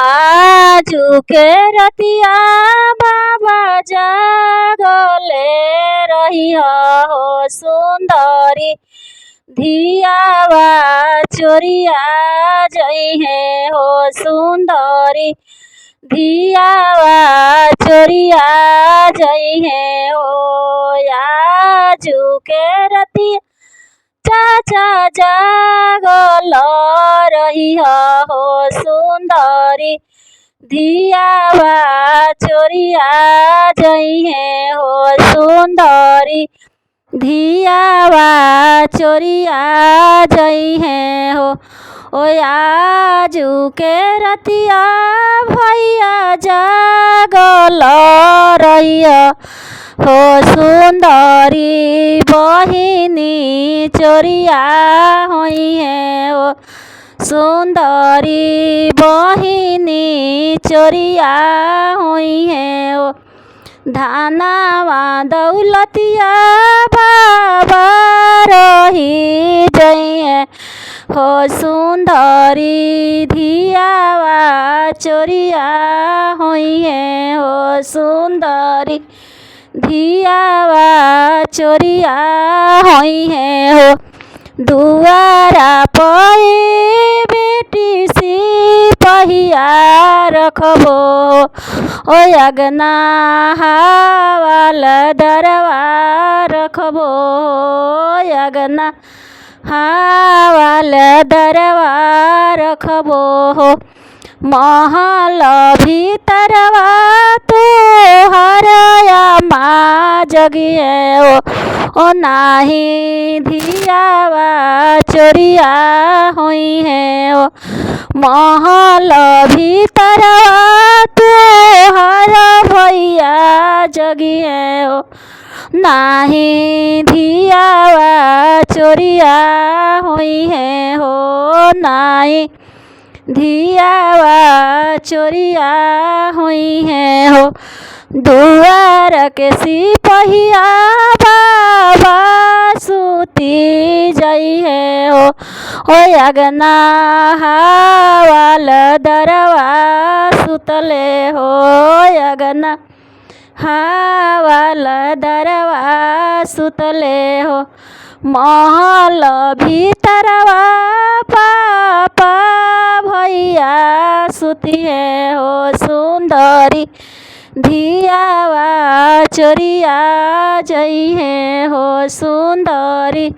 आजू के रतिया बाबा जागले रही हो सुंदरी धियावा चोरिया जइहे हो सुंदरी धियावा चोरिया जइहे हो आजू के रतिया चाचा जागल रही हो सुंदरी धियावा चोरिया जइहे हो सुंदरी धियावा चोरिया जइहे हो ओ आजू के रतिया भैया जागल रही हो सुंदरी बहिनी चोरिया होइहे हो सुंदरी बहिनी चोरिया होइहे हो धानावा दौलतिया बाबा रही जइहे हो सुंदरी धियावा चोरिया होइहे हो सुंदरी धियावा चोरिया होइहे हो दुआरा पर बेटी सिपहिया रखबो ओ अगना हावल दरवा रखबो अगना हावल दरवा रखबो महल भीतरवा तोहरया माँ जगिए ओ नाही धियावा चोरिया होइहे ओ महल भीतरवा तोहर भैया जगिए ओ नाही धियावा चोरिया होइहे हो नाही धियावा चोरिया होइहे हो दुआर के सिपहिया बाबा सुती जइहे हो ओ अगना हावल दरवा सुतले हो अगना हावल दरवा सुतले हो महल भीतरवा पापा भैया सुतिहे हो सुंदरी धियावा चोरिया जइहे हो सुंदरी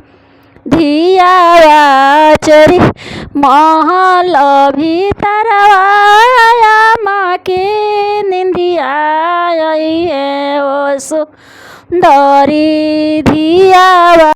धियावा चोरी महल भीतरवा माँ के निंदिया जइहे हो सुंदरी धियावा।